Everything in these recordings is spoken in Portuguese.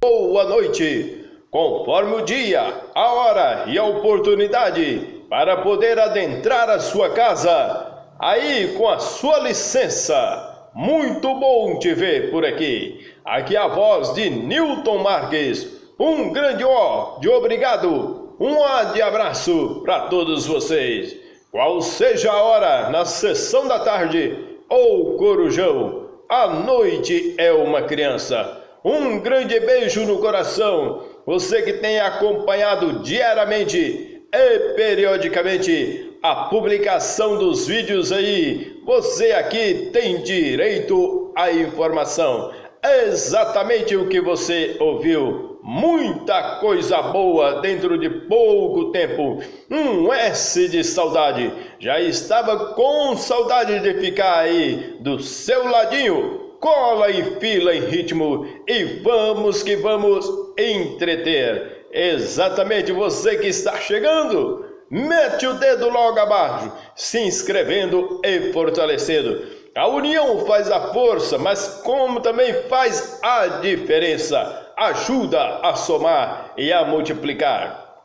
Boa noite, conforme o dia, a hora e a oportunidade para poder adentrar a sua casa, aí com a sua licença. Muito bom te ver por aqui. Aqui é a voz de Newton Marques. Um grande ó de obrigado, um ó de abraço para todos vocês. Qual seja a hora, na sessão da tarde ou corujão, a noite é uma criança. Um grande beijo no coração, você que tem acompanhado diariamente e periodicamente a publicação dos vídeos aí. Você aqui tem direito à informação. Exatamente o que você ouviu. Muita coisa boa dentro de pouco tempo. Um S de saudade. Já estava com saudade de ficar aí do seu ladinho. Cola e fila em ritmo e vamos que vamos entreter. Exatamente você que está chegando, mete o dedo logo abaixo, se inscrevendo e fortalecendo. A união faz a força, mas como também faz a diferença, ajuda a somar e a multiplicar.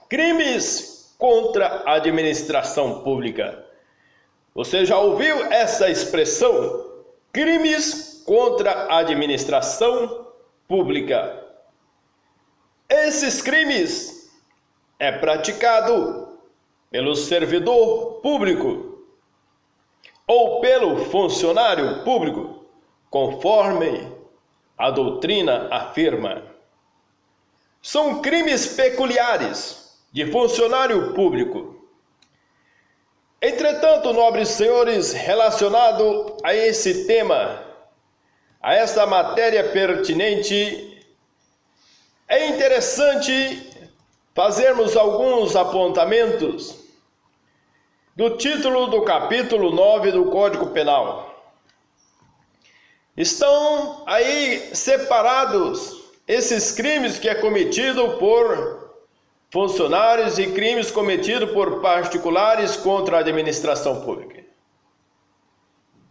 Crimes contra a administração pública. Você já ouviu essa expressão? Crimes contra a administração pública. Esses crimes é praticado pelo servidor público ou pelo funcionário público, conforme a doutrina afirma. São crimes peculiares de funcionário público. Entretanto, nobres senhores, relacionado a esse tema, a esta matéria pertinente, é interessante fazermos alguns apontamentos do título do capítulo 9 do Código Penal. Estão aí separados esses crimes que é cometido por funcionários e crimes cometidos por particulares contra a administração pública.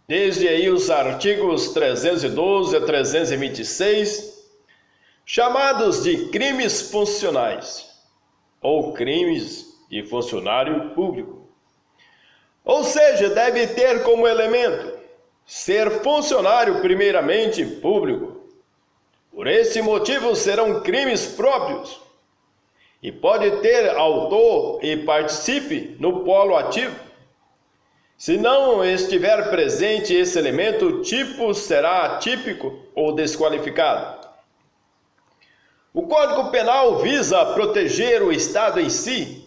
Desde aí os artigos 312 a 326, chamados de crimes funcionais ou crimes de funcionário público. Ou seja, deve ter como elemento ser funcionário primeiramente público. Por esse motivo serão crimes próprios. E pode ter autor e participe no polo ativo. Se não estiver presente esse elemento, o tipo será atípico ou desqualificado. O Código Penal visa proteger o Estado em si,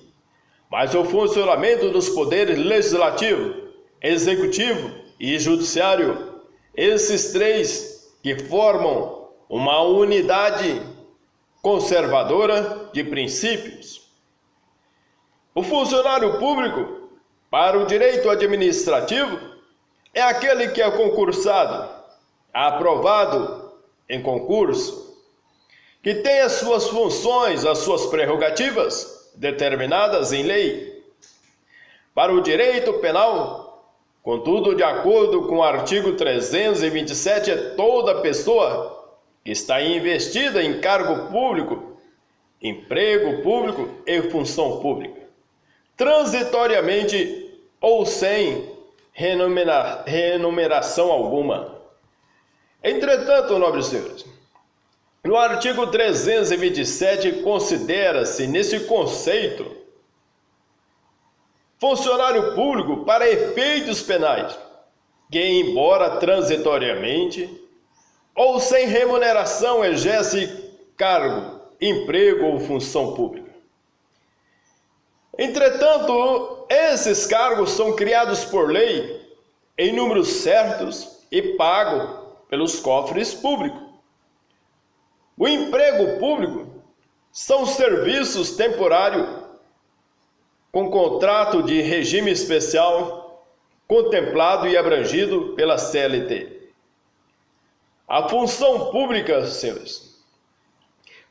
mas o funcionamento dos poderes legislativo, executivo e judiciário, esses três que formam uma unidade conservadora de princípios. O funcionário público, para o direito administrativo, é aquele que é concursado, aprovado em concurso, que tem as suas funções, as suas prerrogativas determinadas em lei. Para o direito penal, contudo, de acordo com o artigo 327, é toda pessoa que está investida em cargo público, emprego público e função pública, transitoriamente ou sem remuneração alguma. Entretanto, nobres senhores, no artigo 327 considera-se nesse conceito funcionário público para efeitos penais, que embora transitoriamente ou sem remuneração exerce cargo, emprego ou função pública. Entretanto, esses cargos são criados por lei em números certos e pagos pelos cofres públicos. O emprego público são serviços temporários com contrato de regime especial contemplado e abrangido pela CLT. A função pública, senhores,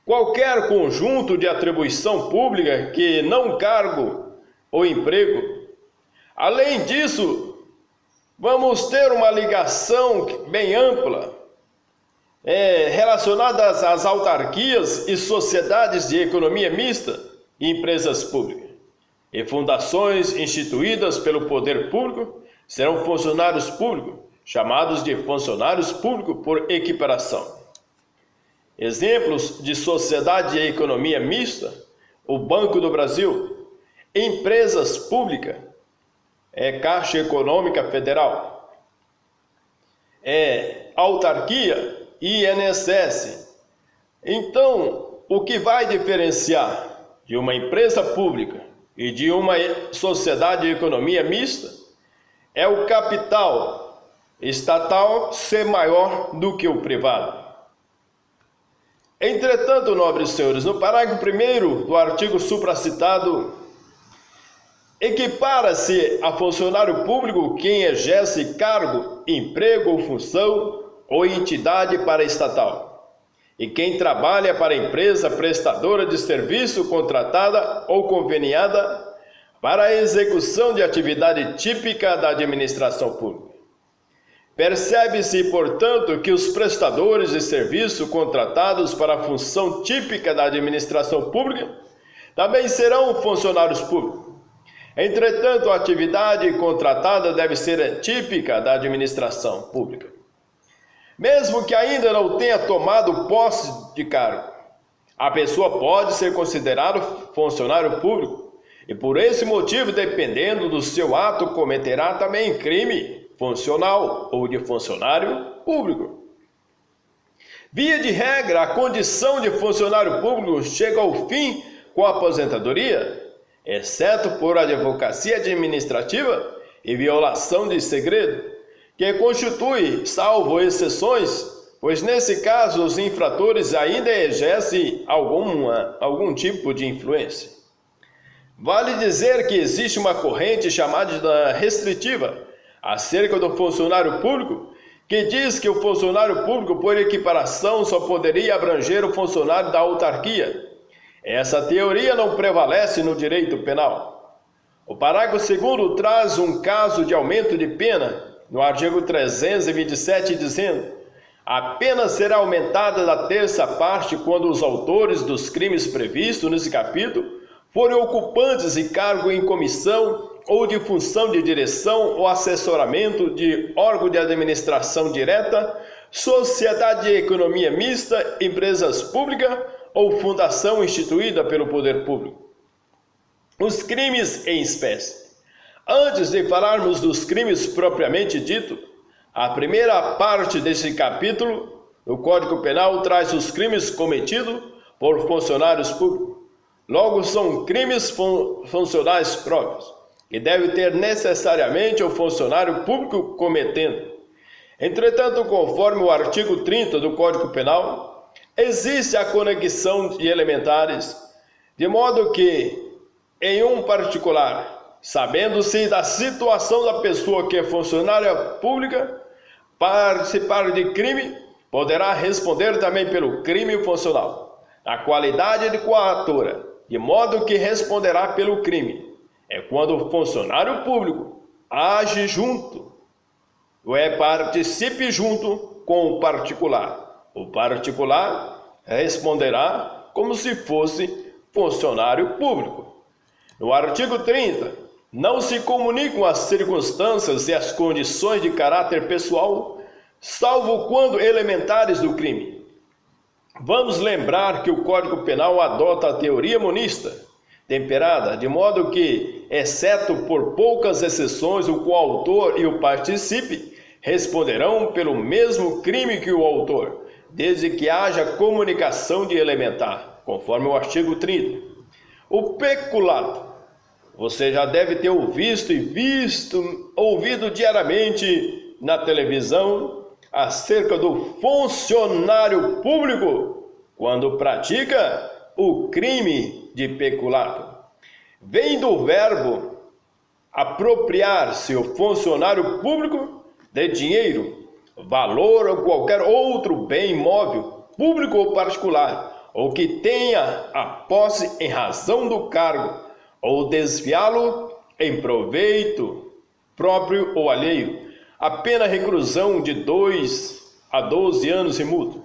qualquer conjunto de atribuição pública que não cargo ou emprego. Além disso, vamos ter uma ligação bem ampla relacionadas às autarquias e sociedades de economia mista e empresas públicas. E fundações instituídas pelo poder público serão funcionários públicos, chamados de funcionários públicos por equiparação. Exemplos de sociedade de economia mista: o Banco do Brasil, empresas públicas, Caixa Econômica Federal, autarquia, INSS. Então, o que vai diferenciar de uma empresa pública e de uma sociedade de economia mista é o capital estatal ser maior do que o privado. Entretanto, nobres senhores, no parágrafo 1º do artigo supracitado, equipara-se a funcionário público quem exerce cargo, emprego ou função ou entidade paraestatal, e quem trabalha para empresa prestadora de serviço contratada ou conveniada para a execução de atividade típica da administração pública. Percebe-se, portanto, que os prestadores de serviço contratados para a função típica da administração pública também serão funcionários públicos. Entretanto, a atividade contratada deve ser típica da administração pública, mesmo que ainda não tenha tomado posse de cargo. A pessoa pode ser considerada funcionário público e, por esse motivo, dependendo do seu ato, cometerá também crime funcional ou de funcionário público. Via de regra, a condição de funcionário público chega ao fim com a aposentadoria, exceto por advocacia administrativa e violação de segredo, que constitui, salvo exceções, pois nesse caso os infratores ainda exercem algum tipo de influência. Vale dizer que existe uma corrente chamada restritiva acerca do funcionário público, que diz que o funcionário público, por equiparação, só poderia abranger o funcionário da autarquia. Essa teoria não prevalece no direito penal. O parágrafo 2º traz um caso de aumento de pena, no artigo 327, dizendo: a pena será aumentada da terça parte quando os autores dos crimes previstos nesse capítulo forem ocupantes de cargo em comissão ou de função de direção ou assessoramento de órgão de administração direta, sociedade de economia mista, empresas públicas ou fundação instituída pelo poder público. Os crimes em espécie. Antes de falarmos dos crimes propriamente dito, a primeira parte desse capítulo do Código Penal traz os crimes cometidos por funcionários públicos. Logo, são crimes funcionais próprios, que deve ter necessariamente o funcionário público cometendo. Entretanto, conforme o artigo 30 do Código Penal, existe a conexão de elementares, de modo que, em um particular, sabendo-se da situação da pessoa que é funcionária pública, participar de crime, poderá responder também pelo crime funcional, na qualidade de coatora, de modo que responderá pelo crime. É quando o funcionário público age junto, participe junto com o particular. O particular responderá como se fosse funcionário público. No artigo 30, não se comunicam as circunstâncias e as condições de caráter pessoal, salvo quando elementares do crime. Vamos lembrar que o Código Penal adota a teoria monista, temperada, de modo que, exceto por poucas exceções, o coautor e o participe responderão pelo mesmo crime que o autor, desde que haja comunicação de elementar, conforme o artigo 30. O peculato. Você já deve ter ouvido diariamente na televisão acerca do funcionário público quando pratica o crime de peculato. Vem do verbo apropriar-se o funcionário público de dinheiro, valor ou qualquer outro bem imóvel, público ou particular, ou que tenha a posse em razão do cargo, ou desviá-lo em proveito próprio ou alheio. A pena reclusão de 2 a 12 anos e multa.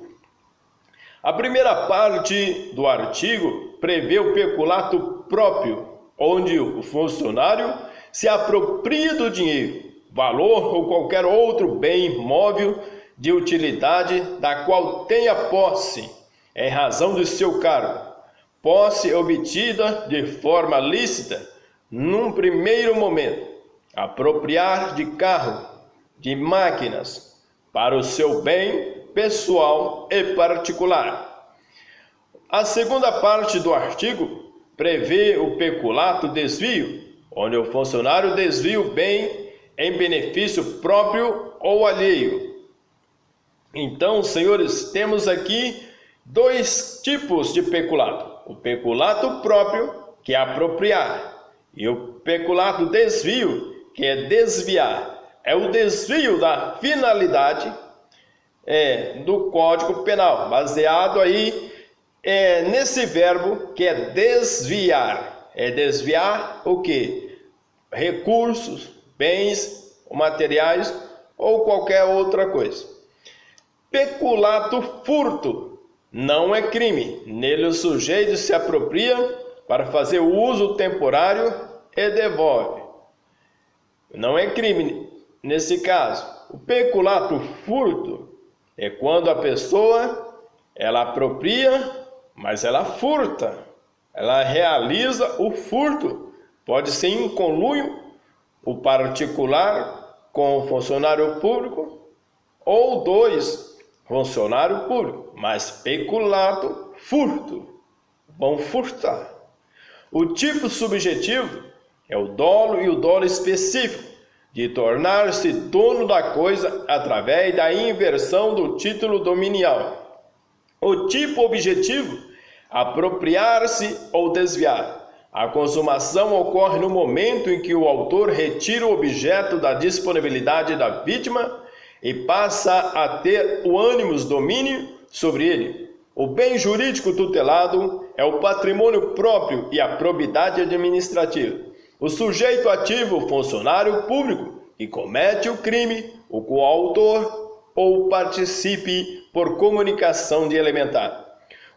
A primeira parte do artigo prevê o peculato próprio, onde o funcionário se apropria do dinheiro, valor ou qualquer outro bem móvel de utilidade da qual tenha posse, em razão do seu cargo, posse obtida de forma lícita, num primeiro momento, apropriar de carro, de máquinas, para o seu bem pessoal e particular. A segunda parte do artigo prevê o peculato desvio, onde o funcionário desvia o bem em benefício próprio ou alheio. Então, senhores, temos aqui dois tipos de peculato: o peculato próprio, que é apropriar, e o peculato desvio, que é desviar. É o desvio da finalidade do Código Penal, baseado aí nesse verbo que é desviar. É desviar o quê? Recursos, bens, materiais ou qualquer outra coisa. Peculato furto não é crime. Nele o sujeito se apropria para fazer o uso temporário e devolve. Não é crime nesse caso. O peculato furto é quando a pessoa ela apropria, mas ela furta. Ela realiza o furto. Pode ser em conluio o particular com o funcionário público ou dois funcionários públicos, mas peculato furto, vão furtar. O tipo subjetivo é o dolo e o dolo específico, de tornar-se dono da coisa através da inversão do título dominial. O tipo objetivo, apropriar-se ou desviar. A consumação ocorre no momento em que o autor retira o objeto da disponibilidade da vítima e passa a ter o ânimos domínio sobre ele. O bem jurídico tutelado é o patrimônio próprio e a probidade administrativa. O sujeito ativo, o funcionário público, que comete o crime, o coautor ou participe por comunicação de elementar.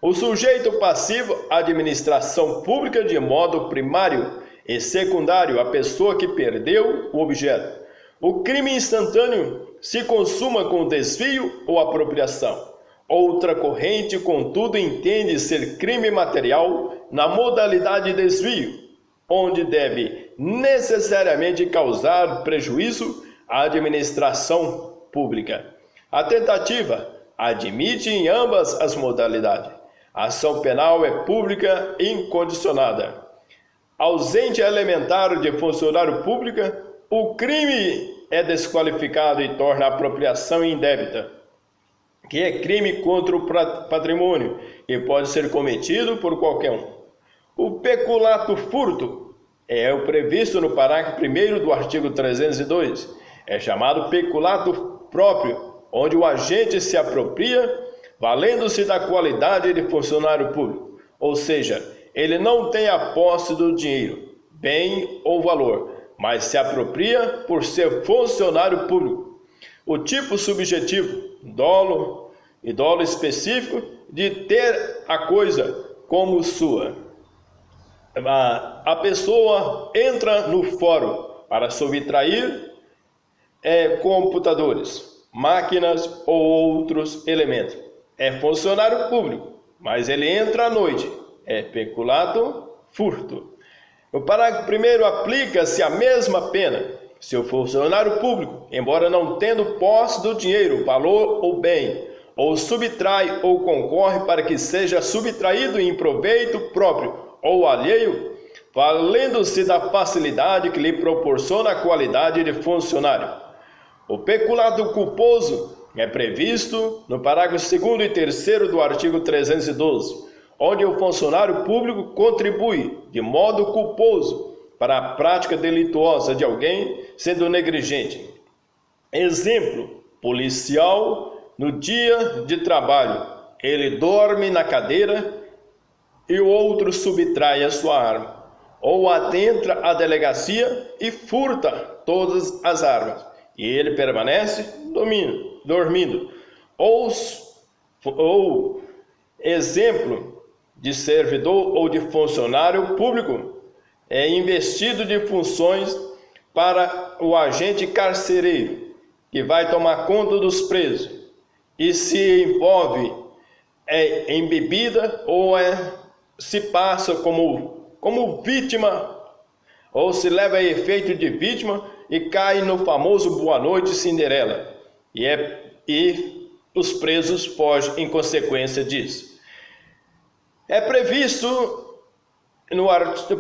O sujeito passivo, a administração pública de modo primário e secundário, a pessoa que perdeu o objeto. O crime instantâneo se consuma com desvio ou apropriação. Outra corrente, contudo, entende ser crime material na modalidade desvio, onde deve necessariamente causar prejuízo à administração pública. A tentativa admite em ambas as modalidades. A ação penal é pública incondicionada. Ausente elementar de funcionário público, o crime é desqualificado e torna a apropriação indébita, que é crime contra o patrimônio e pode ser cometido por qualquer um. O peculato furto é o previsto no parágrafo 1º do artigo 302. É chamado peculato próprio, onde o agente se apropria valendo-se da qualidade de funcionário público, ou seja, ele não tem a posse do dinheiro, bem ou valor, mas se apropria por ser funcionário público. O tipo subjetivo, dolo e dolo específico, de ter a coisa como sua. A pessoa entra no fórum para subtrair computadores, máquinas ou outros elementos. É funcionário público, mas ele entra à noite. É peculato furto. No parágrafo 1º aplica-se a mesma pena se o funcionário público, embora não tendo posse do dinheiro, valor ou bem, ou subtrai ou concorre para que seja subtraído em proveito próprio ou alheio, valendo-se da facilidade que lhe proporciona a qualidade de funcionário. O peculato culposo é previsto no parágrafo 2º e 3º do artigo 312, onde o funcionário público contribui de modo culposo para a prática delituosa de alguém sendo negligente. Exemplo: policial no dia de trabalho, ele dorme na cadeira e o outro subtrai a sua arma, ou adentra a delegacia e furta todas as armas, e ele permanece dormindo, ou exemplo de servidor ou de funcionário público, é investido de funções para o agente carcereiro, que vai tomar conta dos presos, e se envolve em bebida ou se passa como vítima, ou se leva a efeito de vítima e cai no famoso Boa Noite Cinderela, e os presos fogem em consequência disso. É previsto no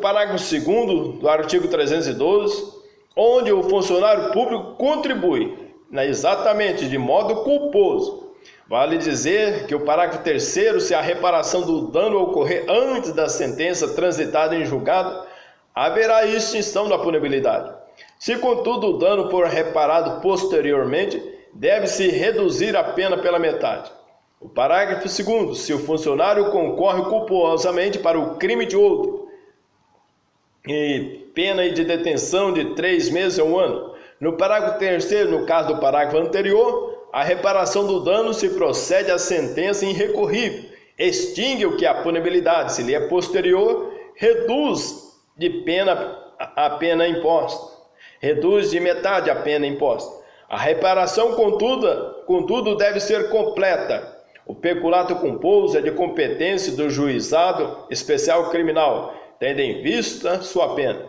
parágrafo 2º do artigo 312, onde o funcionário público contribui, exatamente de modo culposo. Vale dizer que o parágrafo 3º, se a reparação do dano ocorrer antes da sentença transitada em julgado, haverá extinção da punibilidade. Se, contudo, o dano for reparado posteriormente, deve-se reduzir a pena pela metade. O parágrafo 2º, se o funcionário concorre culposamente para o crime de outro, e pena de detenção de 3 meses a 1 ano. No parágrafo 3º, no caso do parágrafo anterior, a reparação do dano se procede à sentença irrecorrível, extingue o que é a punibilidade, se lhe é posterior, reduz de pena a pena imposta, reduz de metade a pena imposta. A reparação, contudo, deve ser completa. O peculato culposo é de competência do juizado especial criminal, tendo em vista sua pena.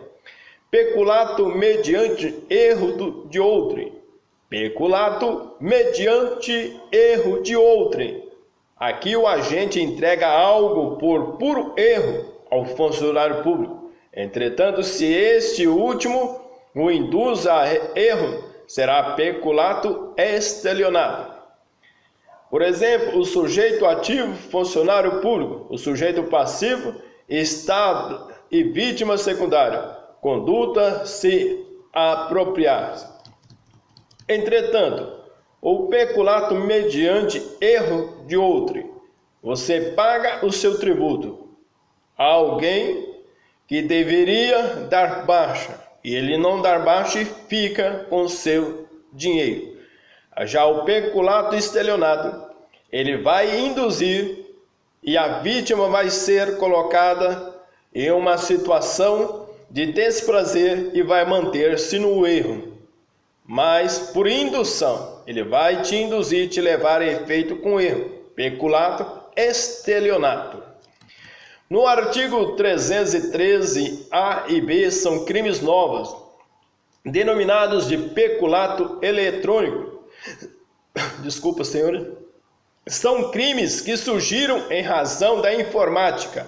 Peculato mediante erro de outrem. Peculato mediante erro de outrem. Aqui o agente entrega algo por puro erro ao funcionário público. Entretanto, se este último o induz a erro, será peculato estelionato. Por exemplo, o sujeito ativo, funcionário público, o sujeito passivo, Estado e vítima secundária, conduta se apropriar. Entretanto, o peculato mediante erro de outrem, você paga o seu tributo a alguém que deveria dar baixa, e ele não dar baixa e fica com seu dinheiro. Já o peculato estelionato, ele vai induzir e a vítima vai ser colocada em uma situação de desprazer e vai manter-se no erro. Mas por indução, ele vai te induzir, te levar a efeito com erro. Peculato estelionato. No artigo 313, A e B são crimes novos, denominados de peculato eletrônico. Desculpa, senhora. São crimes que surgiram em razão da informática,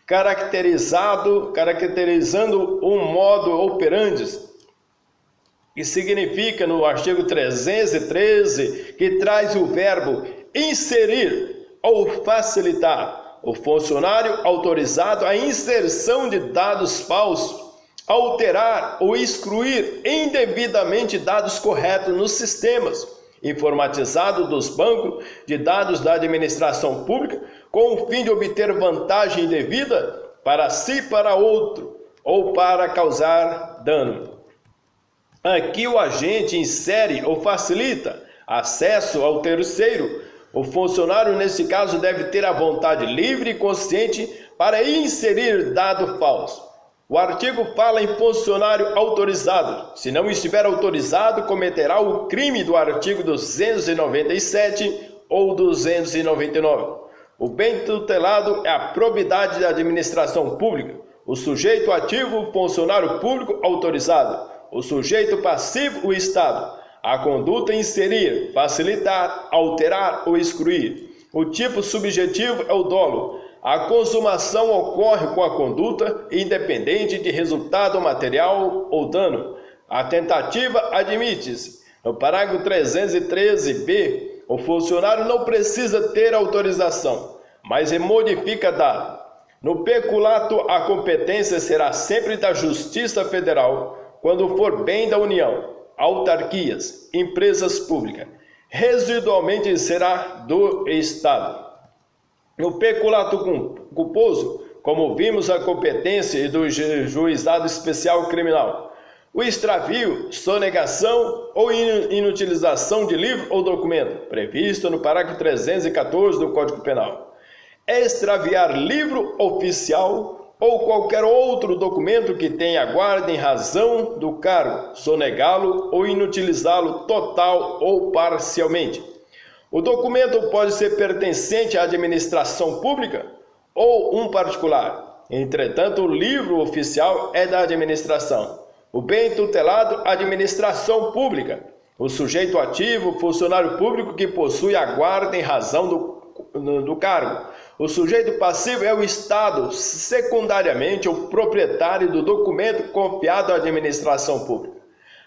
caracterizando um modo operandi, que significa no artigo 313, que traz o verbo inserir ou facilitar. O funcionário autorizado à inserção de dados falsos, alterar ou excluir indevidamente dados corretos nos sistemas informatizados dos bancos de dados da administração pública, com o fim de obter vantagem indevida para si, para outro, ou para causar dano. Aqui o agente insere ou facilita acesso ao terceiro. O funcionário, nesse caso, deve ter a vontade livre e consciente para inserir dado falso. O artigo fala em funcionário autorizado. Se não estiver autorizado, cometerá o crime do artigo 297 ou 299. O bem tutelado é a probidade da administração pública. O sujeito ativo, o funcionário público autorizado. O sujeito passivo, o Estado. A conduta inserir, facilitar, alterar ou excluir. O tipo subjetivo é o dolo. A consumação ocorre com a conduta, independente de resultado material ou dano. A tentativa admite-se. No parágrafo 313b, o funcionário não precisa ter autorização, mas modifica dado. No peculato, a competência será sempre da Justiça Federal, quando for bem da União, autarquias, empresas públicas. Residualmente será do Estado. No peculato culposo, como vimos, a competência do juizado especial criminal. O extravio, sonegação ou inutilização de livro ou documento, previsto no parágrafo 314 do Código Penal. extraviar livro oficial ou qualquer outro documento que tenha guarda em razão do cargo, sonegá-lo ou inutilizá-lo total ou parcialmente. O documento pode ser pertencente à administração pública ou um particular. Entretanto, o livro oficial é da administração. O bem tutelado, administração pública. O sujeito ativo, funcionário público que possui a guarda em razão do cargo. O sujeito passivo é o Estado, secundariamente o proprietário do documento confiado à administração pública.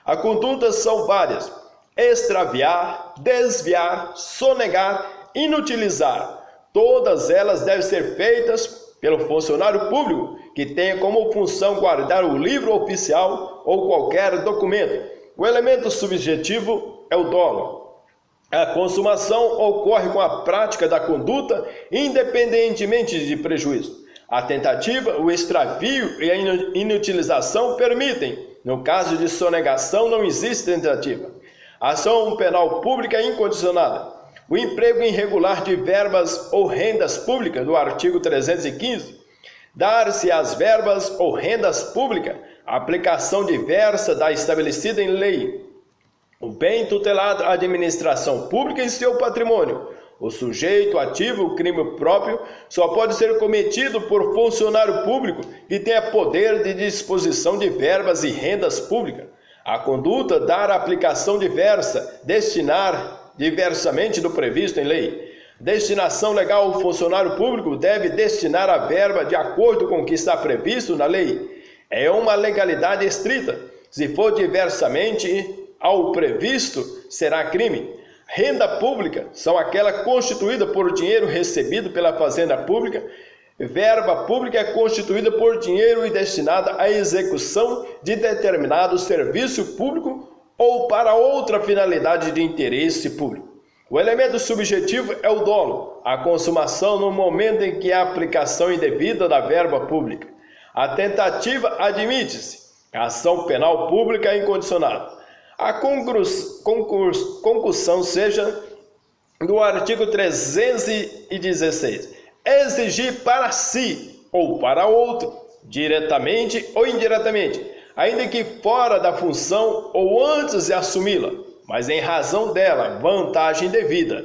As condutas são várias: extraviar, desviar, sonegar, inutilizar. Todas elas devem ser feitas pelo funcionário público que tenha como função guardar o livro oficial ou qualquer documento. O elemento subjetivo é o dolo. A consumação ocorre com a prática da conduta, independentemente de prejuízo. A tentativa, o extravio e a inutilização permitem. No caso de sonegação, não existe tentativa. Ação penal pública incondicionada. O emprego irregular de verbas ou rendas públicas, do artigo 315. Dar-se às verbas ou rendas públicas a aplicação diversa da estabelecida em lei. O bem tutelado à administração pública e seu patrimônio. O sujeito ativo, o crime próprio, só pode ser cometido por funcionário público que tenha poder de disposição de verbas e rendas públicas. A conduta, dar a aplicação diversa, destinar diversamente do previsto em lei. Destinação legal, o funcionário público deve destinar a verba de acordo com o que está previsto na lei. É uma legalidade estrita. Se for diversamente ao previsto, será crime. Renda pública são aquela constituída por dinheiro recebido pela fazenda pública. Verba pública é constituída por dinheiro e destinada à execução de determinado serviço público ou para outra finalidade de interesse público. O elemento subjetivo é o dolo, a consumação no momento em que há aplicação indevida da verba pública. A tentativa admite-se. A ação penal pública incondicionada. A concussão seja do artigo 316. Exigir para si ou para outro, diretamente ou indiretamente, ainda que fora da função ou antes de assumi-la, mas em razão dela, vantagem devida.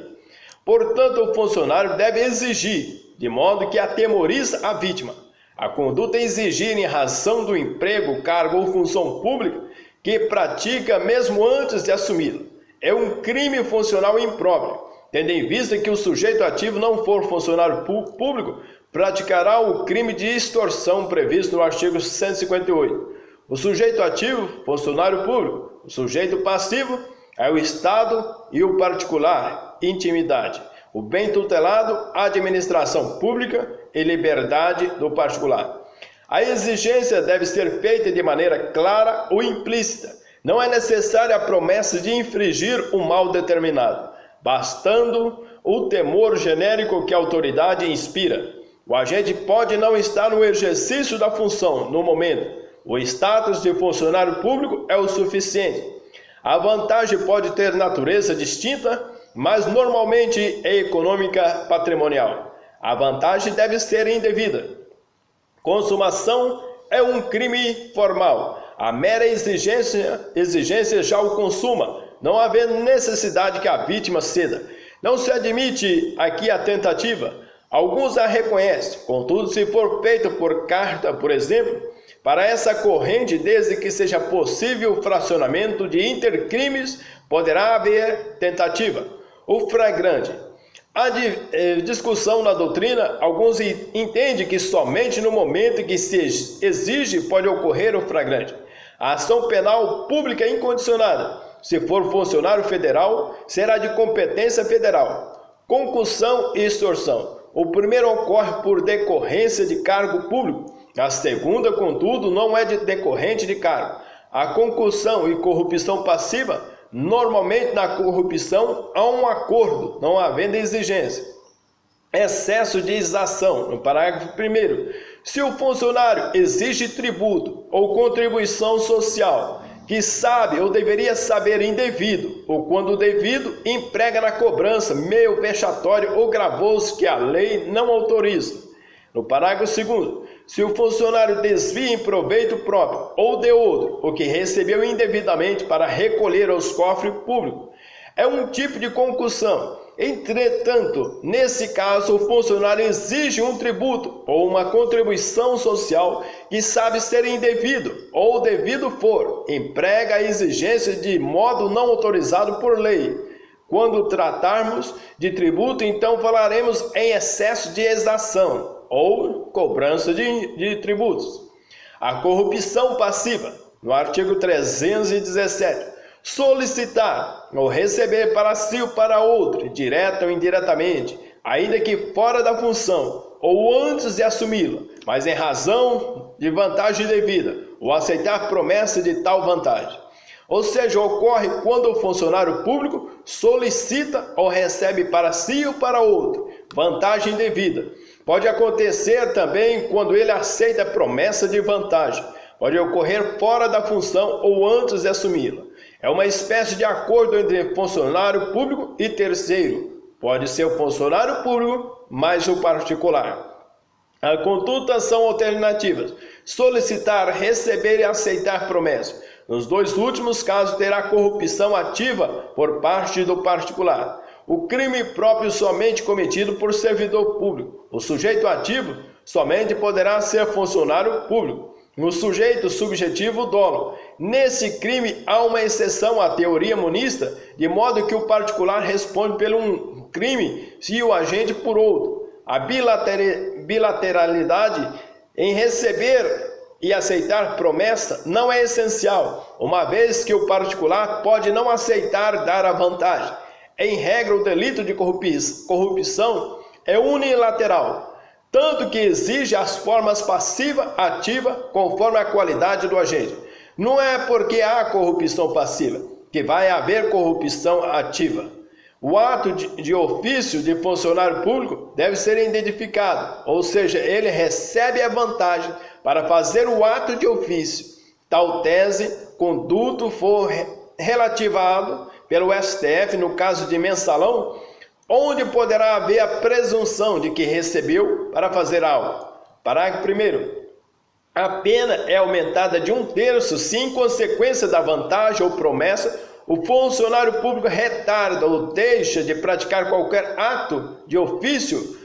Portanto, o funcionário deve exigir, de modo que atemorize a vítima. A conduta é exigir em razão do emprego, cargo ou função pública que pratica mesmo antes de assumi-la. É um crime funcional impróprio, tendo em vista que o sujeito ativo não for funcionário público, praticará o crime de extorsão previsto no artigo 158. O sujeito ativo, funcionário público. O sujeito passivo é o Estado e o particular, intimidade. O bem tutelado, administração pública e liberdade do particular. A exigência deve ser feita de maneira clara ou implícita. Não é necessária a promessa de infringir um mal determinado, bastando o temor genérico que a autoridade inspira. O agente pode não estar no exercício da função no momento. O status de funcionário público é o suficiente. A vantagem pode ter natureza distinta, mas normalmente é econômica patrimonial. A vantagem deve ser indevida. Consumação é um crime formal. A mera exigência já o consuma, não havendo necessidade que a vítima ceda. Não se admite aqui a tentativa. Alguns a reconhecem. Contudo, se for feito por carta, por exemplo, para essa corrente, desde que seja possível o fracionamento de intercrimes, poderá haver tentativa. O flagrante. A discussão na doutrina, alguns entendem que somente no momento em que se exige pode ocorrer o flagrante. A ação penal pública incondicionada, se for funcionário federal, será de competência federal. Concussão e extorsão. O primeiro ocorre por decorrência de cargo público. A segunda, contudo, não é decorrente de cargo. A concussão e corrupção passiva. Normalmente, na corrupção, há um acordo, não havendo exigência. Excesso de exação, no parágrafo 1º. Se o funcionário exige tributo ou contribuição social que sabe ou deveria saber indevido, ou quando devido, emprega na cobrança meio vexatório ou gravoso que a lei não autoriza. No parágrafo 2º, se o funcionário desvia em proveito próprio ou de outro o que recebeu indevidamente para recolher aos cofres públicos, é um tipo de concussão. Entretanto, nesse caso, o funcionário exige um tributo ou uma contribuição social que sabe ser indevido ou devido for, emprega a exigência de modo não autorizado por lei. Quando tratarmos de tributo, então falaremos em excesso de exação ou cobrança de tributos. A corrupção passiva, no artigo 317. Solicitar ou receber para si ou para outro, direta ou indiretamente, ainda que fora da função, ou antes de assumi-la, mas em razão de vantagem devida, ou aceitar promessa de tal vantagem. Ou seja, ocorre quando o funcionário público solicita ou recebe para si ou para outro vantagem devida. Pode acontecer também quando ele aceita promessa de vantagem. Pode ocorrer fora da função ou antes de assumi-la. É uma espécie de acordo entre funcionário público e terceiro. Pode ser o funcionário público mais o particular. A condutas são alternativas: solicitar, receber e aceitar promessas. Nos dois últimos casos terá corrupção ativa por parte do particular. O crime próprio somente cometido por servidor público. O sujeito ativo somente poderá ser funcionário público. No sujeito subjetivo dolo. Nesse crime há uma exceção à teoria monista, de modo que o particular responde pelo um crime e o agente por outro. A bilateralidade em receber e aceitar promessa não é essencial, uma vez que o particular pode não aceitar dar a vantagem. Em regra, o delito de corrupção é unilateral, tanto que exige as formas passiva e ativa conforme a qualidade do agente. Não é porque há corrupção passiva que vai haver corrupção ativa. O ato de ofício de funcionário público deve ser identificado, ou seja, ele recebe a vantagem para fazer o ato de ofício. Tal tese, conduto for relativado pelo STF no caso de mensalão, onde poderá haver a presunção de que recebeu para fazer algo. Parágrafo 1º. A pena é aumentada de 1/3 se, em consequência da vantagem ou promessa, o funcionário público retarda ou deixa de praticar qualquer ato de ofício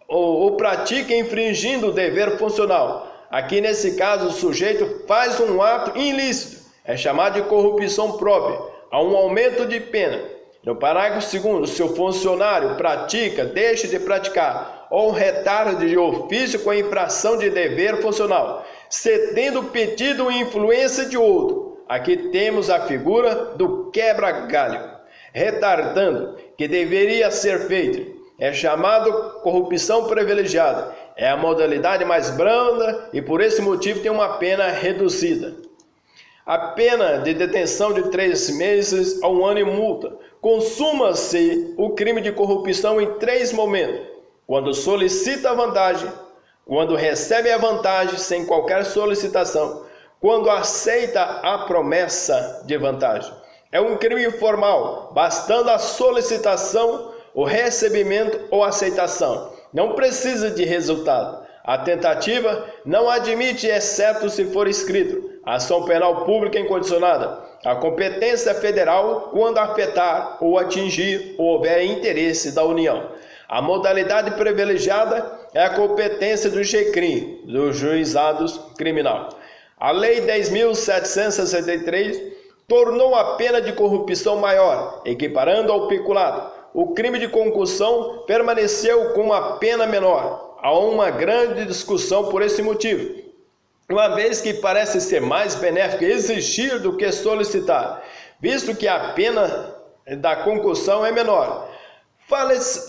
ou pratica infringindo o dever funcional. Aqui, nesse caso, o sujeito faz um ato ilícito, é chamado de corrupção própria. Há um aumento de pena. No parágrafo 2º, se o funcionário pratica, deixa de praticar ou retarda de ofício com infração de dever funcional, se tendo pedido influência de outro. Aqui temos a figura do quebra-galho, retardando, que deveria ser feito. É chamado corrupção privilegiada. É a modalidade mais branda e por esse motivo tem uma pena reduzida. A pena de detenção de 3 meses a 1 ano e multa. Consuma-se o crime de corrupção em 3 momentos: quando solicita a vantagem, quando recebe a vantagem sem qualquer solicitação, quando aceita a promessa de vantagem. É um crime formal, bastando a solicitação, o recebimento ou aceitação. Não precisa de resultado. A tentativa não admite, exceto se for escrito. A ação penal pública incondicionada. A competência federal quando afetar ou atingir ou houver interesse da União. A modalidade privilegiada é a competência do GCRIM, dos juizados criminal. A Lei 10.763 tornou a pena de corrupção maior, equiparando ao peculato. O crime de concussão permaneceu com uma pena menor. Há uma grande discussão por esse motivo, uma vez que parece ser mais benéfico exigir do que solicitar, visto que a pena da concussão é menor.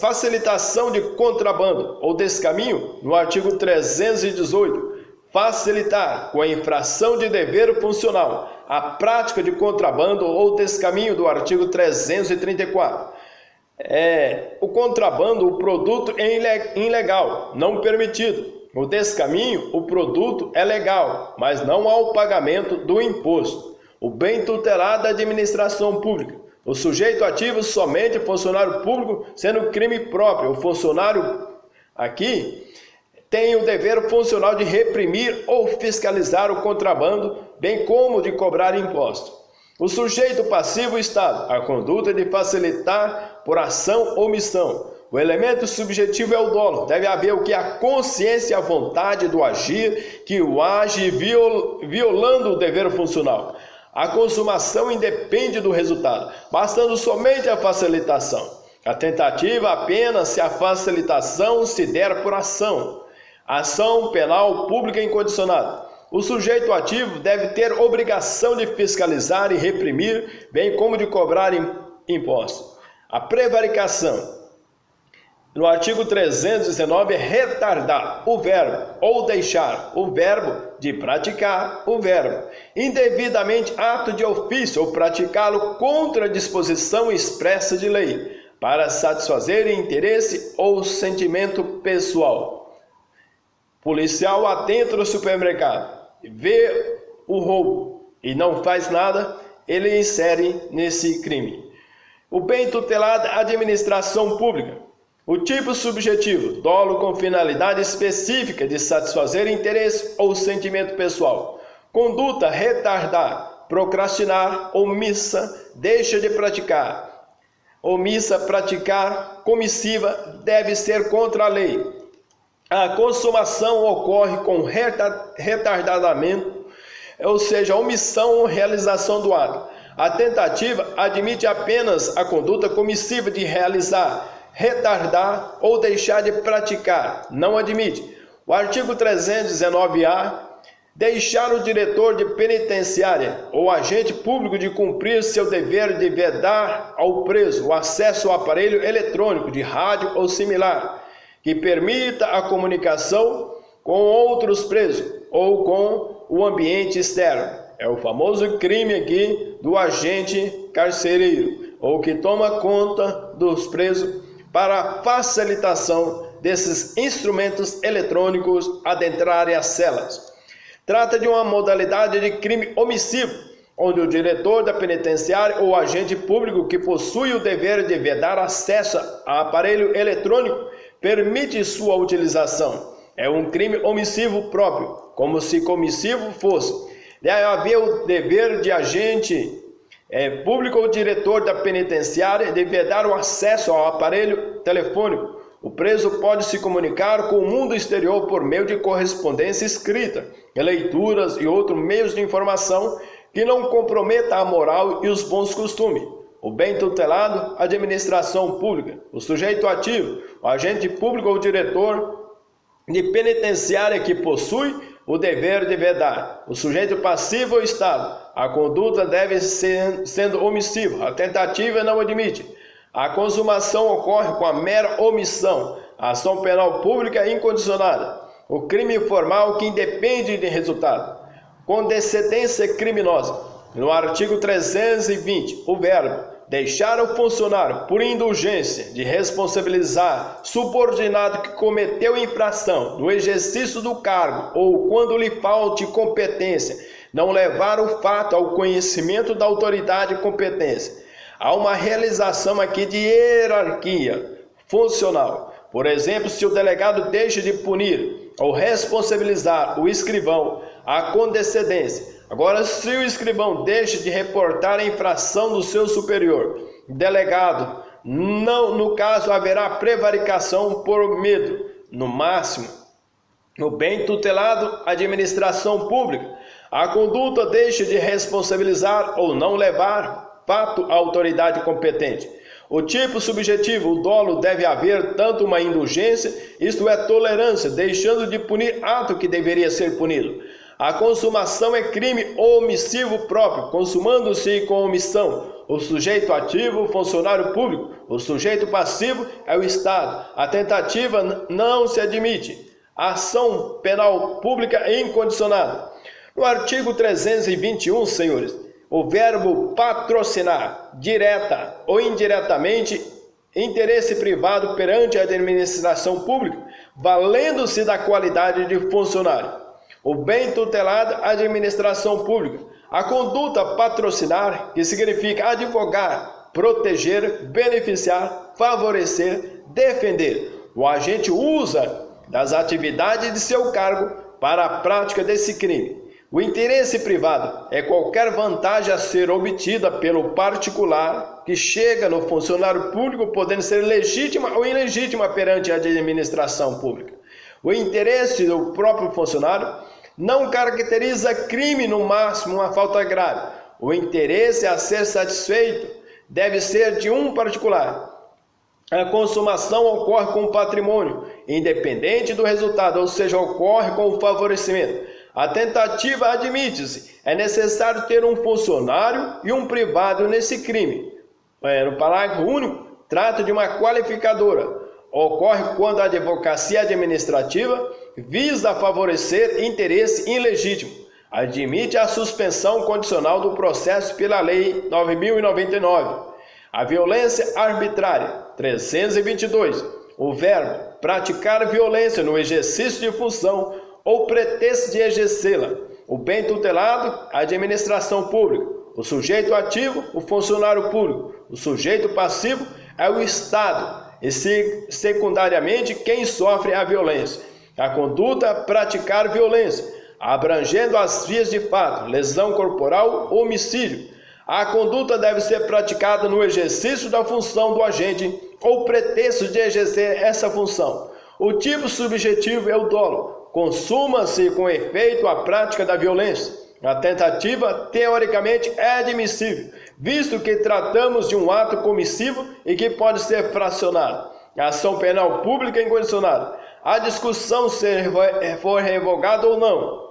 Facilitação de contrabando ou descaminho, no artigo 318, facilitar, com a infração de dever funcional, a prática de contrabando ou descaminho, do artigo 334. O contrabando, o produto é ilegal, não permitido. O descaminho, o produto é legal, mas não há o pagamento do imposto. o bem tutelado da administração pública. O sujeito ativo somente funcionário público, sendo crime próprio. O funcionário aqui tem o dever funcional de reprimir ou fiscalizar o contrabando, bem como de cobrar impostos. O sujeito passivo, o Estado, a conduta de facilitar por ação ou omissão. O elemento subjetivo é o dolo. Deve haver o que? A consciência e a vontade do agir, que o age violando o dever funcional. A consumação independe do resultado, bastando somente a facilitação. A tentativa apenas se a facilitação se der por ação. Ação penal pública incondicionada. O sujeito ativo deve ter obrigação de fiscalizar e reprimir, bem como de cobrar impostos. A prevaricação. No artigo 319 é retardar o verbo ou deixar o verbo de praticar o verbo. Indevidamente ato de ofício ou praticá-lo contra a disposição expressa de lei, para satisfazer interesse ou sentimento pessoal. Policial atento no supermercado, vê o roubo e não faz nada, ele insere nesse crime. O bem tutelado, administração pública. O tipo subjetivo, dolo com finalidade específica de satisfazer interesse ou sentimento pessoal. Conduta, retardar, procrastinar, omissa, deixa de praticar. Omissa, praticar, comissiva, deve ser contra a lei. A consumação ocorre com retardamento, ou seja, omissão ou realização do ato. A tentativa admite apenas a conduta comissiva de realizar, retardar ou deixar de praticar, não admite. O artigo 319-A, deixar o diretor de penitenciária ou agente público de cumprir seu dever de vedar ao preso o acesso ao aparelho eletrônico de rádio ou similar, que permita a comunicação com outros presos ou com o ambiente externo. É o famoso crime aqui do agente carcereiro, ou que toma conta dos presos para a facilitação desses instrumentos eletrônicos adentrarem as celas. Trata de uma modalidade de crime omissivo, onde o diretor da penitenciária ou agente público que possui o dever de vedar acesso a aparelho eletrônico permite sua utilização. É um crime omissivo próprio, como se comissivo fosse. Deve haver o dever de agente público ou diretor da penitenciária de vedar o acesso ao aparelho telefônico. O preso pode se comunicar com o mundo exterior por meio de correspondência escrita, leituras e outros meios de informação que não comprometa a moral e os bons costumes. O bem tutelado, administração pública. O sujeito ativo, o agente público ou diretor de penitenciária que possui o dever de vedar. O sujeito passivo ou Estado. A conduta deve ser sendo omissiva. A tentativa não admite. A consumação ocorre com a mera omissão. A ação penal pública incondicionada. O crime formal que independe de resultado. Condescendência criminosa. No artigo 320, o verbo deixar o funcionário, por indulgência, de responsabilizar subordinado que cometeu infração no exercício do cargo ou quando lhe falte competência, não levar o fato ao conhecimento da autoridade competente. Há uma realização aqui de hierarquia funcional. Por exemplo, se o delegado deixa de punir ou responsabilizar o escrivão, a condescendência. Agora, se o escrivão deixa de reportar a infração do seu superior, delegado, não, no caso haverá prevaricação por medo, no máximo. No bem tutelado, administração pública, a conduta deixa de responsabilizar ou não levar fato à autoridade competente. O tipo subjetivo, o dolo, deve haver tanto uma indulgência, isto é, tolerância, deixando de punir ato que deveria ser punido. A consumação é crime omissivo próprio, consumando-se com omissão. O sujeito ativo, o funcionário público. O sujeito passivo é o Estado. A tentativa não se admite. A ação penal pública incondicionada. No artigo 321, senhores, o verbo patrocinar, direta ou indiretamente, interesse privado perante a administração pública, valendo-se da qualidade de funcionário. O bem tutelado, administração pública. A conduta patrocinar, que significa advogar, proteger, beneficiar, favorecer, defender. O agente usa das atividades de seu cargo para a prática desse crime. O interesse privado é qualquer vantagem a ser obtida pelo particular que chega no funcionário público, podendo ser legítima ou ilegítima perante a administração pública. O interesse do próprio funcionário não caracteriza crime, no máximo uma falta grave. O interesse a ser satisfeito deve ser de um particular. A consumação ocorre com o patrimônio, independente do resultado, ou seja, ocorre com o favorecimento. A tentativa admite-se. É necessário ter um funcionário e um privado nesse crime. No parágrafo único, trata de uma qualificadora. Ocorre quando a advocacia administrativa visa favorecer interesse ilegítimo. Admite a suspensão condicional do processo pela Lei 9.099. A violência arbitrária, 322. O verbo praticar violência no exercício de função ou pretexto de exercê-la. O bem tutelado, a administração pública. O sujeito ativo, o funcionário público. O sujeito passivo é o Estado. E secundariamente quem sofre a violência. A conduta praticar violência, abrangendo as vias de fato, lesão corporal, homicídio. A conduta deve ser praticada no exercício da função do agente ou pretexto de exercer essa função. O tipo subjetivo é o dolo. Consuma-se com efeito a prática da violência. A tentativa, teoricamente, é admissível, visto que tratamos de um ato comissivo e que pode ser fracionado. A ação penal pública incondicionada. A discussão se for revogada ou não.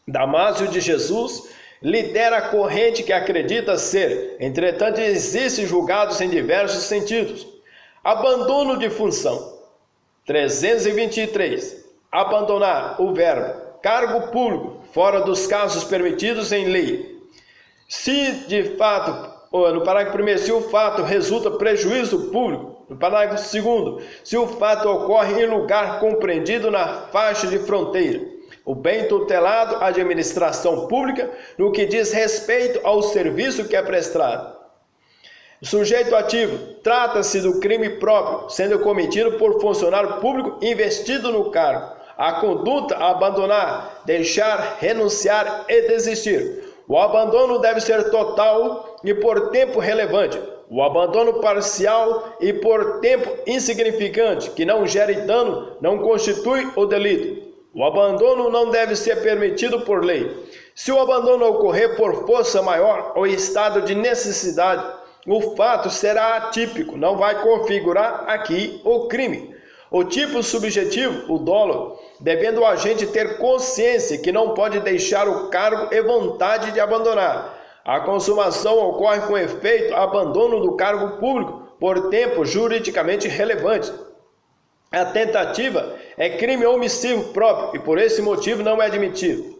Damásio de Jesus lidera a corrente que acredita ser, entretanto, existem julgados em diversos sentidos. Abandono de função. 323. Abandonar o verbo cargo público fora dos casos permitidos em lei. Se de fato, no parágrafo 1º, se o fato resulta prejuízo público. No parágrafo 2º, se o fato ocorre em lugar compreendido na faixa de fronteira. O bem tutelado, a administração pública, no que diz respeito ao serviço que é prestado. Sujeito ativo, trata-se do crime próprio, sendo cometido por funcionário público investido no cargo. A conduta, abandonar, deixar, renunciar e desistir. O abandono deve ser total e por tempo relevante. O abandono parcial e por tempo insignificante, que não gere dano, não constitui o delito. O abandono não deve ser permitido por lei. Se o abandono ocorrer por força maior ou estado de necessidade, o fato será atípico, não vai configurar aqui o crime. O tipo subjetivo, o dolo, devendo o agente ter consciência que não pode deixar o cargo e vontade de abandonar. A consumação ocorre com efeito abandono do cargo público por tempo juridicamente relevante. A tentativa é crime omissivo próprio e por esse motivo não é admitido.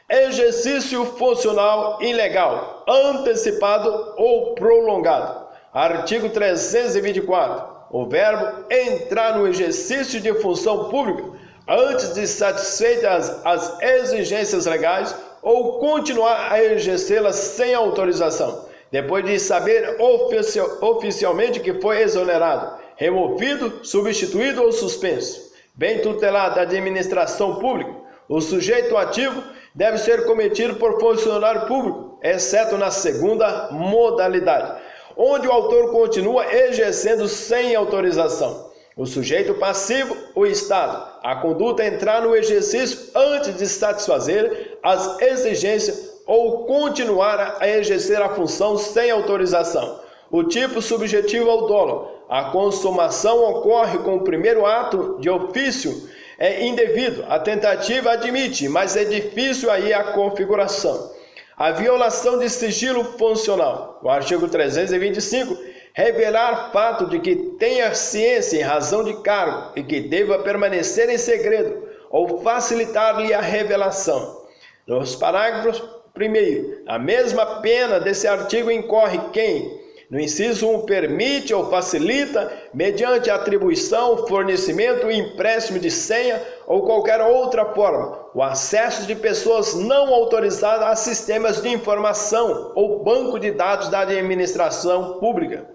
Exercício funcional ilegal, antecipado ou prolongado. Artigo 324. O verbo entrar no exercício de função pública antes de satisfeitas as exigências legais ou continuar a exercê-las sem autorização, depois de saber oficialmente que foi exonerado, removido, substituído ou suspenso. Bem tutelado da administração pública, o sujeito ativo deve ser cometido por funcionário público, exceto na segunda modalidade, onde o autor continua exercendo sem autorização. O sujeito passivo, o Estado, a conduta entrar no exercício antes de satisfazer as exigências ou continuar a exercer a função sem autorização. O tipo subjetivo é o dolo. A consumação ocorre com o primeiro ato de ofício indevido. A tentativa admite, mas é difícil aí a configuração. A violação de sigilo funcional. O artigo 325, revelar fato de que tenha ciência em razão de cargo e que deva permanecer em segredo ou facilitar-lhe a revelação. Nos parágrafos 1º, a mesma pena desse artigo incorre quem, No inciso 1, permite ou facilita, mediante atribuição, fornecimento, empréstimo de senha ou qualquer outra forma, o acesso de pessoas não autorizadas a sistemas de informação ou banco de dados da administração pública.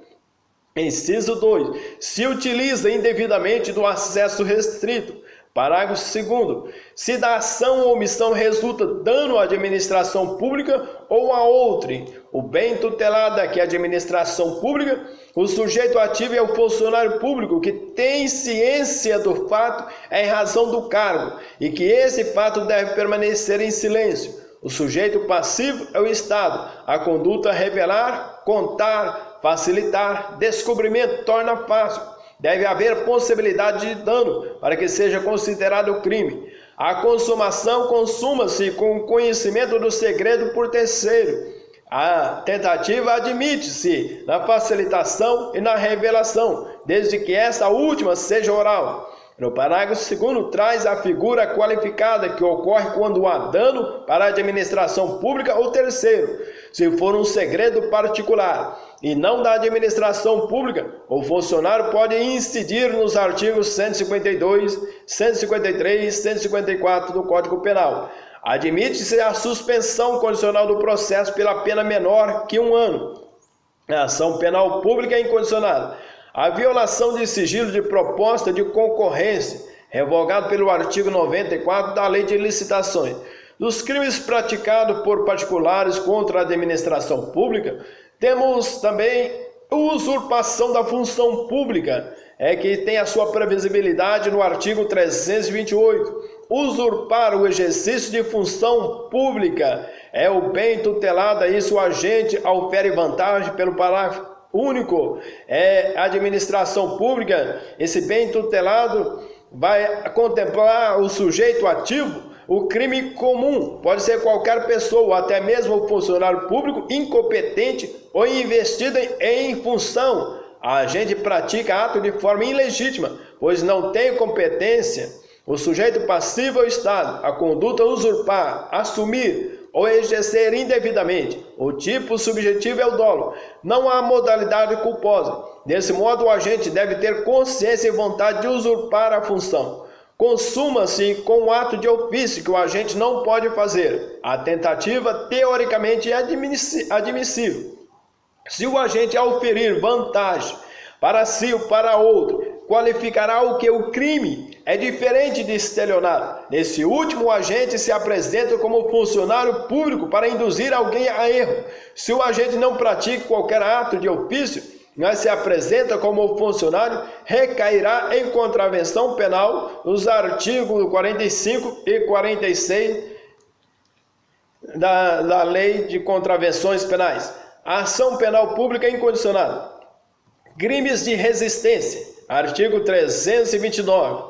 Inciso 2. Se utiliza indevidamente do acesso restrito. Parágrafo 2º. Se da ação ou omissão resulta dano à administração pública ou a outrem, o bem tutelado aqui é a administração pública, o sujeito ativo é o funcionário público que tem ciência do fato em razão do cargo e que esse fato deve permanecer em silêncio. O sujeito passivo é o Estado. A conduta revelar, contar, facilitar, descobrimento torna fácil. Deve haver possibilidade de dano para que seja considerado crime. A consumação consuma-se com conhecimento do segredo por terceiro. A tentativa admite-se na facilitação e na revelação, desde que essa última seja oral. No parágrafo 2º, traz a figura qualificada que ocorre quando há dano para a administração pública ou terceiro, se for um segredo particular, e não da administração pública, o funcionário pode incidir nos artigos 152, 153 e 154 do Código Penal. Admite-se a suspensão condicional do processo pela pena menor que 1 ano. A ação penal pública é incondicionada. A violação de sigilo de proposta de concorrência, revogado pelo artigo 94 da Lei de Licitações. Dos crimes praticados por particulares contra a administração pública, temos também usurpação da função pública, que tem a sua previsibilidade no artigo 328. Usurpar o exercício de função pública é o bem tutelado, a isso o agente ofere vantagem pelo parágrafo único. A administração pública, esse bem tutelado vai contemplar o sujeito ativo. O crime comum pode ser qualquer pessoa, ou até mesmo o funcionário público incompetente ou investido em função. A agente pratica ato de forma ilegítima, pois não tem competência. O sujeito passivo é o Estado. A conduta usurpar, assumir ou exercer indevidamente. O tipo subjetivo é o dolo. Não há modalidade culposa. Desse modo, o agente deve ter consciência e vontade de usurpar a função. Consuma-se com o ato de ofício que o agente não pode fazer. A tentativa, teoricamente, é admissível. Se o agente auferir vantagem para si ou para outro, qualificará o que o crime é diferente de estelionato. Nesse último, o agente se apresenta como funcionário público para induzir alguém a erro. Se o agente não pratica qualquer ato de ofício, mas se apresenta como funcionário, recairá em contravenção penal nos artigos 45 e 46 da Lei de Contravenções Penais. A ação penal pública é incondicionada. Crimes de resistência, artigo 329.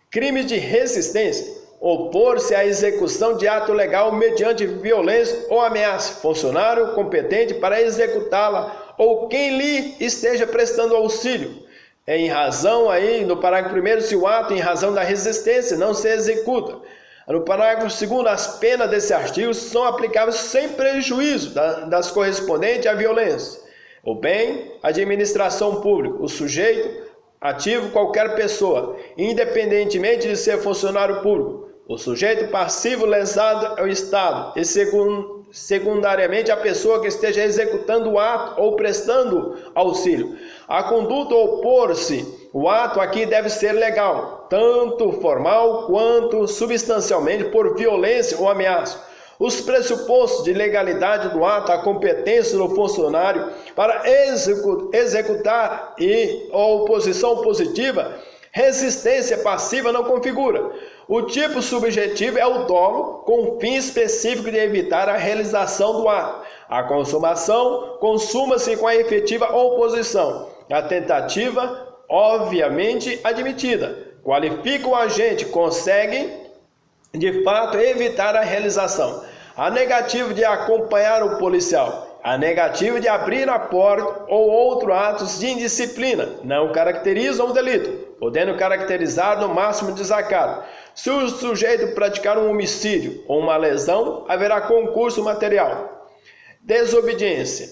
Crimes de resistência, opor-se à execução de ato legal mediante violência ou ameaça, funcionário competente para executá-la ou quem lhe esteja prestando auxílio. Em razão aí, no parágrafo 1º, se o ato em razão da resistência não se executa. No parágrafo 2º, as penas desse artigo são aplicáveis sem prejuízo das correspondentes à violência. O bem, administração pública, o sujeito ativo, qualquer pessoa, independentemente de ser funcionário público. O sujeito passivo lesado é o Estado e, secundariamente, a pessoa que esteja executando o ato ou prestando auxílio. A conduta opor-se, o ato aqui deve ser legal, tanto formal quanto substancialmente por violência ou ameaça. Os pressupostos de legalidade do ato, a competência do funcionário para executar e oposição positiva, resistência passiva não configura. O tipo subjetivo é o dolo, com fim específico de evitar a realização do ato. A consumação consuma-se com a efetiva oposição. A tentativa, obviamente, admitida. Qualifica o agente, consegue de fato evitar a realização. A negativa de acompanhar o policial, a negativa de abrir a porta ou outros atos de indisciplina não caracterizam o delito, podendo caracterizar no máximo desacato. Se o sujeito praticar um homicídio ou uma lesão, haverá concurso material. Desobediência.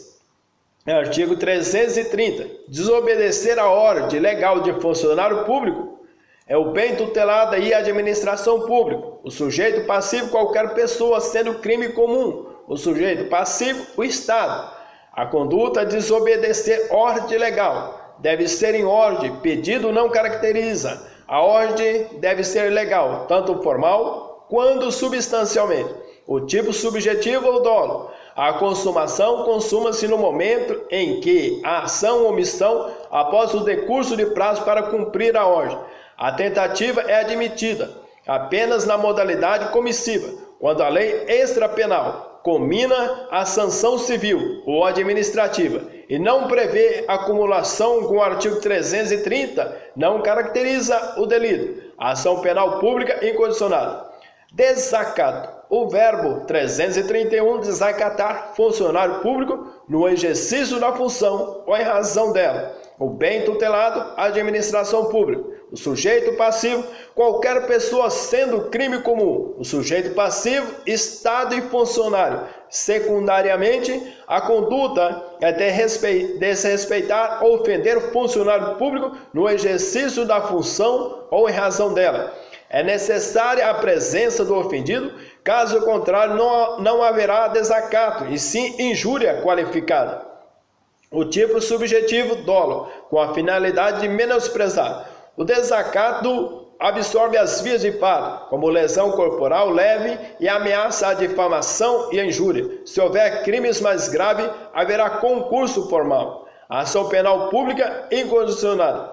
Artigo 330. Desobedecer a ordem legal de funcionário público é o bem tutelado e a administração pública. O sujeito passivo, qualquer pessoa, sendo crime comum. O sujeito passivo, o Estado. A conduta a desobedecer ordem legal deve ser em ordem, pedido não caracteriza. A ordem deve ser legal, tanto formal quanto substancialmente. O tipo subjetivo ou dolo. A consumação consuma-se no momento em que a ação ou omissão após o decurso de prazo para cumprir a ordem. A tentativa é admitida apenas na modalidade comissiva, quando a lei extrapenal comina a sanção civil ou administrativa e não prevê acumulação com o artigo 330, não caracteriza o delito. A ação penal pública incondicionada. Desacato. O verbo 331, desacatar funcionário público no exercício da função ou em razão dela. O bem tutelado, a administração pública. O sujeito passivo, qualquer pessoa sendo crime comum. O sujeito passivo, Estado e funcionário. Secundariamente, a conduta é desrespeitar ou ofender o funcionário público no exercício da função ou em razão dela. É necessária a presença do ofendido, caso contrário não haverá desacato, e sim injúria qualificada. O tipo subjetivo, dolo, com a finalidade de menosprezar. O desacato absorve as vias de fato, como lesão corporal leve e ameaça à difamação e à injúria. Se houver crimes mais graves, haverá concurso formal. A ação penal pública incondicionada.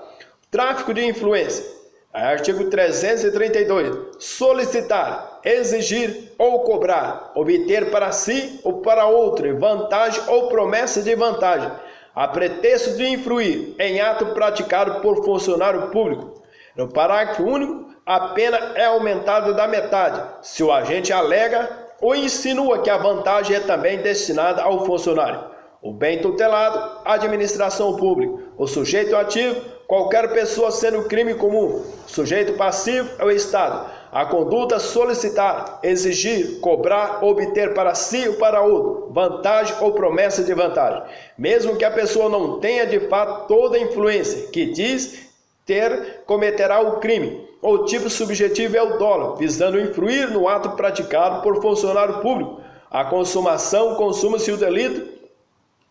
Tráfico de influência. Artigo 332. Solicitar, exigir ou cobrar, obter para si ou para outro vantagem ou promessa de vantagem, a pretexto de influir em ato praticado por funcionário público. No parágrafo único, a pena é aumentada da metade, se o agente alega ou insinua que a vantagem é também destinada ao funcionário. O bem tutelado, a administração pública. O sujeito ativo, qualquer pessoa sendo crime comum. O sujeito passivo é o Estado. A conduta solicitar, exigir, cobrar, obter para si ou para outro vantagem ou promessa de vantagem, mesmo que a pessoa não tenha de fato toda a influência que diz ter, cometerá o crime. O tipo subjetivo é o dolo, visando influir no ato praticado por funcionário público. A consumação consuma-se o delito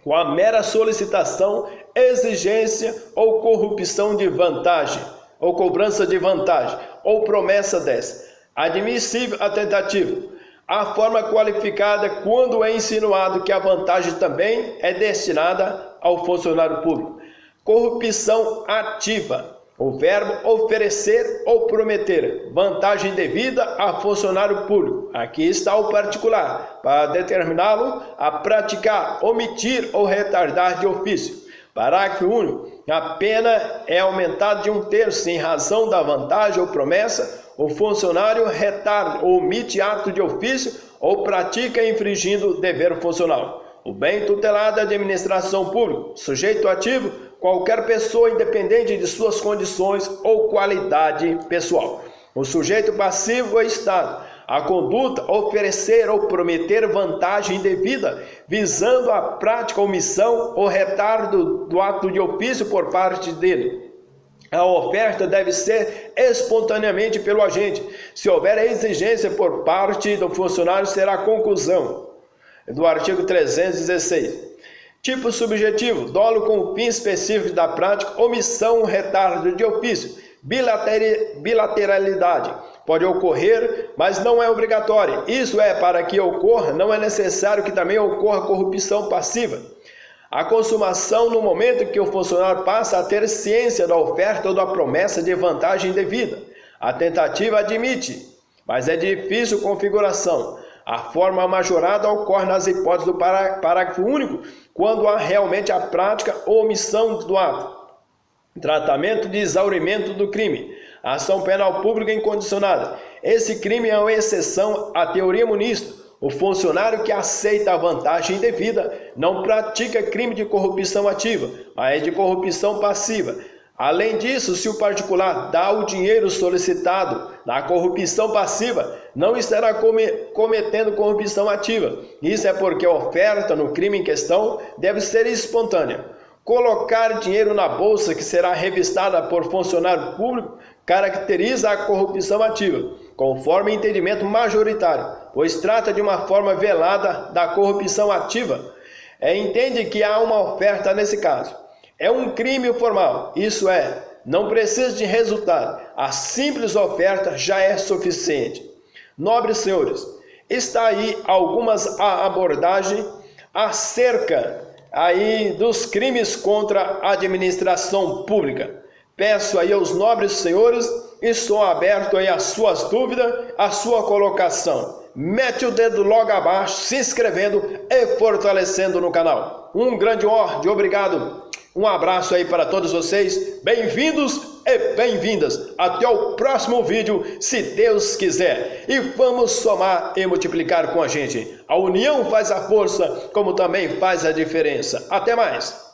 com a mera solicitação, exigência ou corrupção de vantagem, ou cobrança de vantagem, ou promessa dessa. Admissível a tentativa. A forma qualificada quando é insinuado que a vantagem também é destinada ao funcionário público. Corrupção ativa. O verbo oferecer ou prometer vantagem devida a funcionário público. Aqui está o particular, para determiná-lo a praticar, omitir ou retardar de ofício. Parágrafo único. A pena é aumentada de 1/3 em razão da vantagem ou promessa. O funcionário retarda ou omite ato de ofício ou pratica infringindo o dever funcional. O bem tutelado é a administração pública. Sujeito ativo, qualquer pessoa independente de suas condições ou qualidade pessoal. O sujeito passivo é o Estado. A conduta, oferecer ou prometer vantagem indevida, visando a prática, omissão ou retardo do ato de ofício por parte dele. A oferta deve ser espontaneamente pelo agente. Se houver exigência por parte do funcionário, será conclusão. Do artigo 316. Tipo subjetivo, dolo com fim específico da prática, omissão, retardo de ofício, bilateralidade. Pode ocorrer, mas não é obrigatório. Isso é, para que ocorra, não é necessário que também ocorra corrupção passiva. A consumação no momento em que o funcionário passa a ter ciência da oferta ou da promessa de vantagem devida. A tentativa admite, mas é difícil configuração. A forma majorada ocorre nas hipóteses do parágrafo único, quando há realmente a prática ou omissão do ato. Tratamento de exaurimento do crime. Ação penal pública incondicionada. Esse crime é uma exceção à teoria monista. O funcionário que aceita a vantagem indevida não pratica crime de corrupção ativa, mas de corrupção passiva. Além disso, se o particular dá o dinheiro solicitado na corrupção passiva, não estará cometendo corrupção ativa. Isso é porque a oferta no crime em questão deve ser espontânea. Colocar dinheiro na bolsa que será revistada por funcionário público caracteriza a corrupção ativa, conforme entendimento majoritário, pois trata de uma forma velada da corrupção ativa. Entende que há uma oferta nesse caso. É um crime formal, isso é, não precisa de resultado, a simples oferta já é suficiente. Nobres senhores, está aí algumas abordagens acerca aí dos crimes contra a administração pública. Peço aí aos nobres senhores, estou aberto aí às suas dúvidas, à sua colocação. Mete o dedo logo abaixo, se inscrevendo e fortalecendo no canal. Um grande ordem, obrigado. Um abraço aí para todos vocês, bem-vindos e bem-vindas. Até o próximo vídeo, se Deus quiser. E vamos somar e multiplicar com a gente. A união faz a força, como também faz a diferença. Até mais!